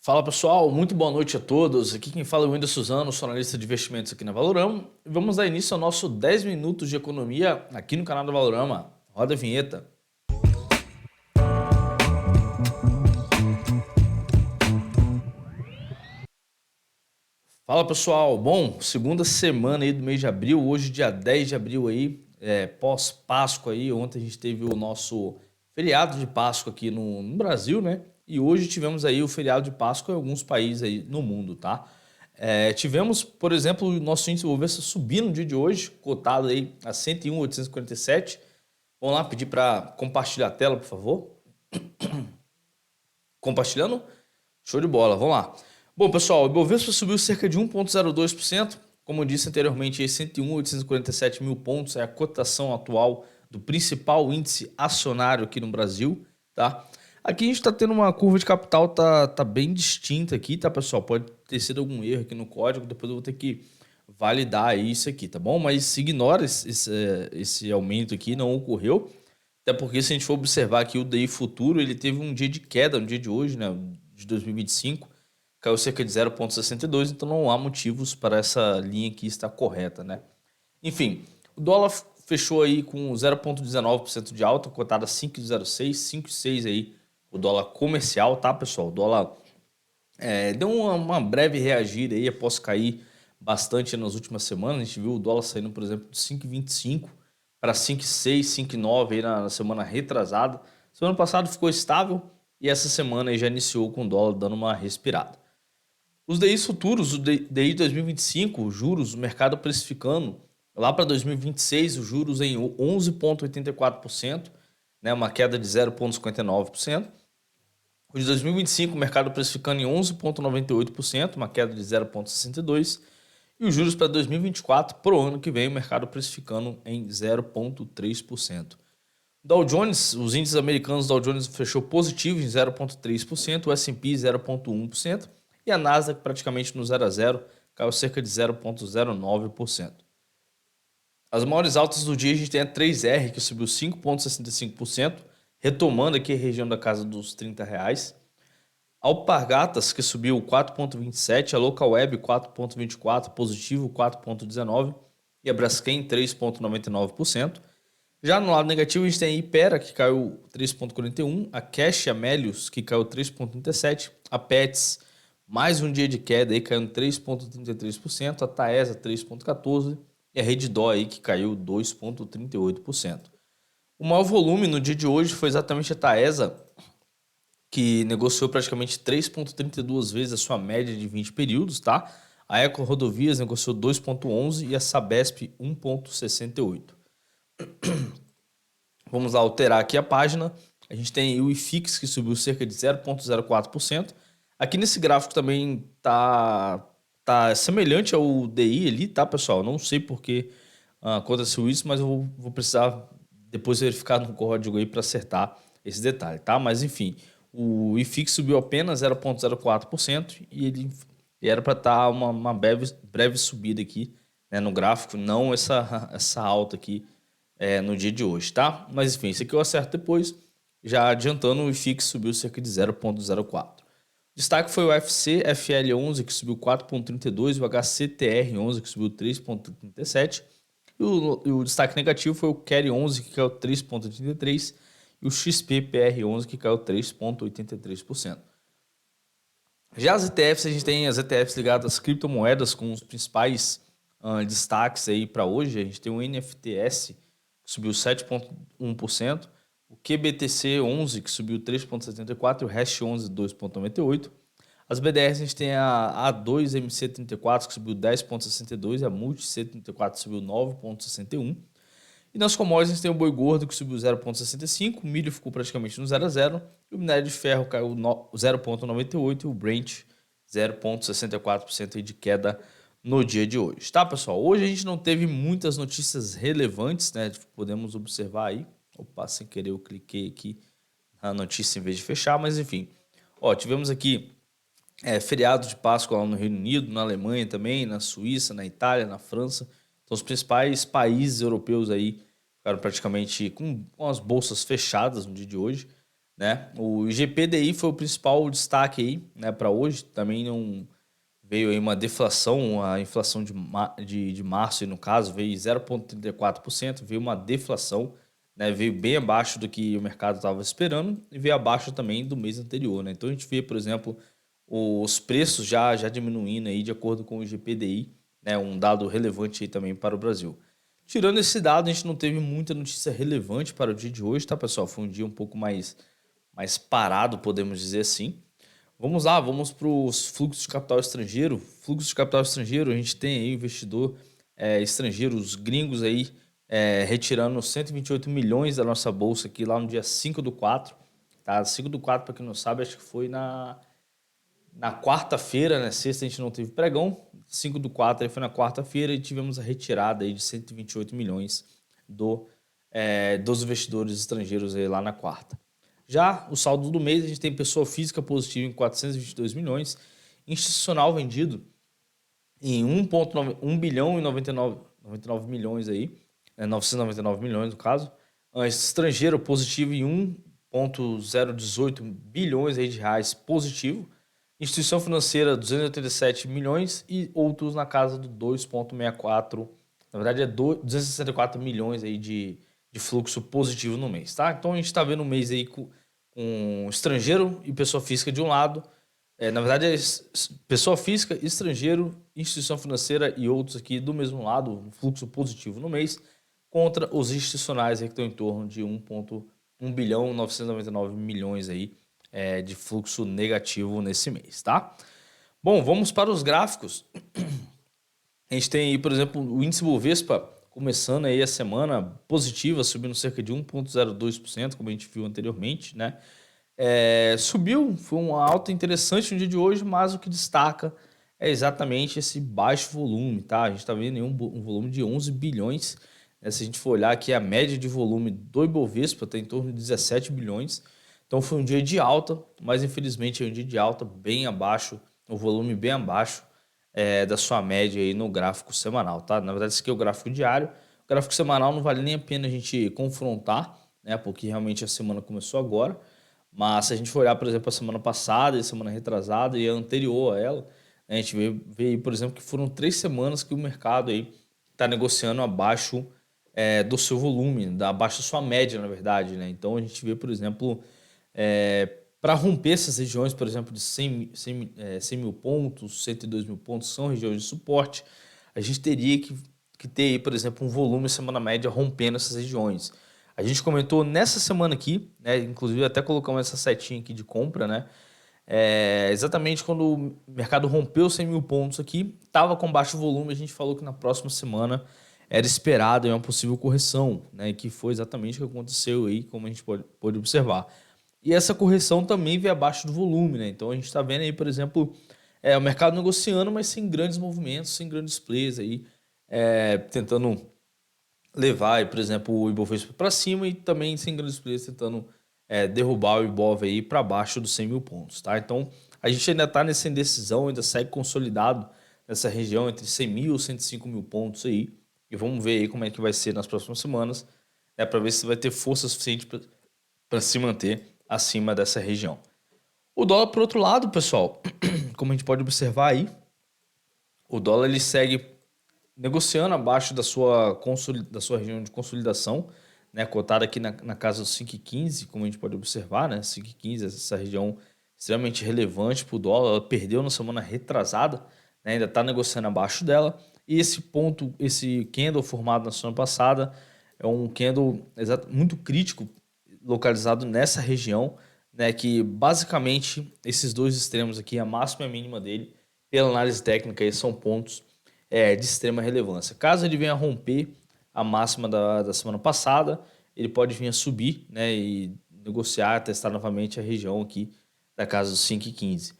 Fala pessoal, muito boa noite a todos. Aqui quem fala é o Whindersson Suzano, sou analista de investimentos aqui na Valorama. E vamos dar início ao nosso 10 minutos de economia aqui no canal da Valorama. Roda a vinheta. Fala pessoal, bom, segunda semana aí do mês de abril, hoje dia 10 de abril aí, pós-Páscoa aí, ontem a gente teve o nosso feriado de Páscoa aqui no Brasil, né? E hoje tivemos aí o feriado de Páscoa em alguns países aí no mundo, tá? Tivemos, por exemplo, o nosso índice Bovespa subir no dia de hoje, cotado aí a 101.847. Vamos lá, pedir para compartilhar a tela, por favor. Compartilhando? Show de bola, vamos lá. Bom, pessoal, o Ibovespa subiu cerca de 1,02%. Como eu disse anteriormente, 101.847 mil pontos é a cotação atual do principal índice acionário aqui no Brasil, tá? Aqui a gente está tendo uma curva de capital, tá bem distinta aqui, tá, pessoal? Pode ter sido algum erro aqui no código, depois eu vou ter que validar isso aqui, tá bom? Mas ignora esse aumento aqui, não ocorreu. Até porque se a gente for observar aqui o DI futuro, ele teve um dia de queda no dia de hoje, né, de 2025, caiu cerca de 0,62, então não há motivos para essa linha aqui estar correta, né? Enfim, o dólar fechou aí com 0,19% de alta, cotada 5,06, 5,6 aí o dólar comercial, tá, pessoal? O dólar deu uma breve reagida aí após cair bastante nas últimas semanas. A gente viu o dólar saindo, por exemplo, de 5,25 para 5,6, 5,9 aí na semana retrasada. Semana passada ficou estável e essa semana aí já iniciou com o dólar dando uma respirada. Os DIs futuros, o DI 2025, os juros, o mercado precificando lá para 2026, os juros em 11,84%, né, uma queda de 0,59%. O de 2025, o mercado precificando em 11,98%, uma queda de 0,62%. E os juros para 2024, para o ano que vem, o mercado precificando em 0,3%. Dow Jones, os índices americanos Dow Jones fechou positivo em 0,3%, o S&P 0,1% e a Nasdaq praticamente no 0 a 0, caiu cerca de 0,09%. As maiores altas do dia a gente tem a 3R, que subiu 5,65%, retomando aqui a região da casa dos R$ 30. A Alpargatas, que subiu 4,27%, a Localweb 4,24%, positivo 4,19% e a Braskem 3,99%. Já no lado negativo, a gente tem a Ipera, que caiu 3,41%, a Cash Amélios, que caiu 3,37%, a Pets, mais um dia de queda, aí, caiu 3,33%, a Taesa 3,14% e a Redditor, aí, que caiu 2,38%. O maior volume no dia de hoje foi exatamente a Taesa, que negociou praticamente 3,32 vezes a sua média de 20 períodos, tá? A Eco Rodovias negociou 2,11 e a Sabesp 1,68. Vamos lá alterar aqui a página. A gente tem o IFIX, que subiu cerca de 0,04%. Aqui nesse gráfico também tá semelhante ao DI ali, tá, pessoal? Não sei por que aconteceu isso, mas eu vou precisar depois verificar no código aí para acertar esse detalhe, tá? Mas enfim, o IFIX subiu apenas 0,04% e ele era para estar uma breve subida aqui, né, no gráfico, não essa alta aqui no dia de hoje, tá? Mas enfim, isso aqui eu acerto depois. Já adiantando, o IFIX subiu cerca de 0,04. Destaque foi o UFC FL11, que subiu 4,32, o HCTR11, que subiu 3,37. E o destaque negativo foi o CARI11, que caiu 3,83, e o XPPR11, que caiu 3,83%. Já as ETFs, a gente tem as ETFs ligadas às criptomoedas com os principais destaques aí para hoje. A gente tem o NFTS, que subiu 7,1%, o QBTC11, que subiu 3,74%, e o Hash11, 2,98%. As BDRs, a gente tem a A2MC34, que subiu 10,62%, e a Multi-C34 subiu 9,61%. E nas commodities, a gente tem o boi gordo, que subiu 0,65%, o milho ficou praticamente no 0 a 0, e o minério de ferro caiu 0,98% e o Brent 0,64% de queda no dia de hoje, tá, pessoal? Hoje a gente não teve muitas notícias relevantes, né? Podemos observar aí. Opa, sem querer eu cliquei aqui na notícia em vez de fechar, mas enfim. Ó, tivemos aqui feriado de Páscoa lá no Reino Unido, na Alemanha também, na Suíça, na Itália, na França. Então os principais países europeus aí ficaram praticamente com as bolsas fechadas no dia de hoje. né? O GPDI foi o principal destaque aí, né, para hoje. Também não veio aí uma deflação, a inflação de março, aí no caso, veio 0,34%, veio uma deflação, né? Veio bem abaixo do que o mercado estava esperando e veio abaixo também do mês anterior, né? Então a gente vê, por exemplo, os preços já diminuindo aí de acordo com o GPDI, né? Um dado relevante aí também para o Brasil. Tirando esse dado, a gente não teve muita notícia relevante para o dia de hoje, tá, pessoal? Foi um dia um pouco mais parado, podemos dizer assim. Vamos lá, vamos para os fluxos de capital estrangeiro. Fluxo de capital estrangeiro, a gente tem aí investidor estrangeiro, os gringos aí retirando 128 milhões da nossa bolsa aqui lá no dia 5/4. Tá? 5/4, para quem não sabe, acho que foi na quarta-feira, né? Sexta a gente não teve pregão. 5/4 aí foi na quarta-feira e tivemos a retirada aí de 128 milhões dos investidores estrangeiros aí lá na quarta. Já o saldo do mês, a gente tem pessoa física positiva em 422 milhões, institucional vendido em 1 bilhão e 99 milhões aí, 999 milhões no caso. Estrangeiro positivo em 1,018 bilhões aí de reais positivo. Instituição financeira 287 milhões e outros na casa do 2,64. Na verdade é 264 milhões aí de fluxo positivo no mês, tá? Então a gente está vendo um mês aí com estrangeiro e pessoa física de um lado. Na verdade é pessoa física, estrangeiro, instituição financeira e outros aqui do mesmo lado, um fluxo positivo no mês, contra os institucionais aí que estão em torno de 1 bilhão e 999 milhões aí de fluxo negativo nesse mês, tá? Bom, vamos para os gráficos. A gente tem aí, por exemplo, o índice Bovespa começando aí a semana positiva, subindo cerca de 1,02%, como a gente viu anteriormente, né? Subiu, foi uma alta interessante no dia de hoje, mas o que destaca é exatamente esse baixo volume, tá? A gente está vendo aí um volume de 11 bilhões. Né? Se a gente for olhar aqui, a média de volume do Ibovespa está em torno de 17 bilhões. Então foi um dia de alta, mas infelizmente é um dia de alta bem abaixo, o volume bem abaixo da sua média aí no gráfico semanal, tá? Na verdade, esse aqui é o gráfico diário. O gráfico semanal não vale nem a pena a gente confrontar, né? Porque realmente a semana começou agora. Mas se a gente for olhar, por exemplo, a semana passada, a semana retrasada e a anterior a ela, a gente vê, por exemplo, que foram 3 semanas que o mercado aí está negociando abaixo do seu volume, abaixo da sua média, na verdade, né? Então a gente vê, por exemplo, para romper essas regiões, por exemplo, de 100 mil pontos, 102 mil pontos, são regiões de suporte, a gente teria que ter aí, por exemplo, um volume semana média rompendo essas regiões. A gente comentou nessa semana aqui, né? Inclusive até colocamos essa setinha aqui de compra, né? Exatamente quando o mercado rompeu 100 mil pontos aqui, estava com baixo volume, a gente falou que na próxima semana era esperado uma possível correção, né? Que foi exatamente o que aconteceu aí, como a gente pode observar. E essa correção também veio abaixo do volume, né? Então a gente está vendo aí, por exemplo, o mercado negociando, mas sem grandes movimentos, sem grandes plays aí, tentando levar, por exemplo, o Ibovespa para cima e também sem grandes players tentando derrubar o Ibov aí para baixo dos 100 mil pontos, tá? Então a gente ainda está nessa indecisão, ainda segue consolidado nessa região entre 100 mil e 105 mil pontos aí e vamos ver aí como é que vai ser nas próximas semanas, para ver se vai ter força suficiente para se manter acima dessa região. O dólar, por outro lado, pessoal, como a gente pode observar aí, o dólar ele segue negociando abaixo da sua região de consolidação, né, cotada aqui na casa dos 5,15, como a gente pode observar, né, 5,15, essa região extremamente relevante para o dólar, ela perdeu na semana retrasada, né, ainda está negociando abaixo dela, e esse candle formado na semana passada é um candle muito crítico, localizado nessa região, né, que basicamente esses dois extremos aqui, a máxima e a mínima dele, pela análise técnica, aí são pontos de extrema relevância. Caso ele venha a romper a máxima da semana passada, ele pode vir a subir, né, e negociar, testar novamente a região aqui da casa dos 5,15.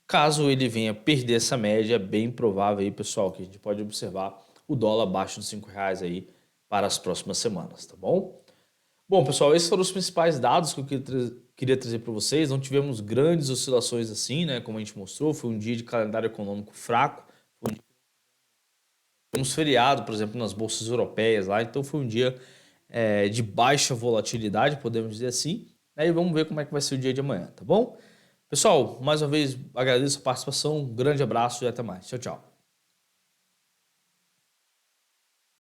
Caso ele venha perder essa média, é bem provável aí, pessoal, que a gente pode observar o dólar abaixo dos R$ 5 aí para as próximas semanas, tá bom? Bom, pessoal, esses foram os principais dados que eu queria trazer para vocês. Não tivemos grandes oscilações assim, né, como a gente mostrou. Foi um dia de calendário econômico fraco. Temos feriado, por exemplo, nas bolsas europeias lá, então foi um dia de baixa volatilidade, podemos dizer assim, né? E vamos ver como é que vai ser o dia de amanhã, tá bom? Pessoal, mais uma vez agradeço a participação, um grande abraço e até mais. Tchau, tchau.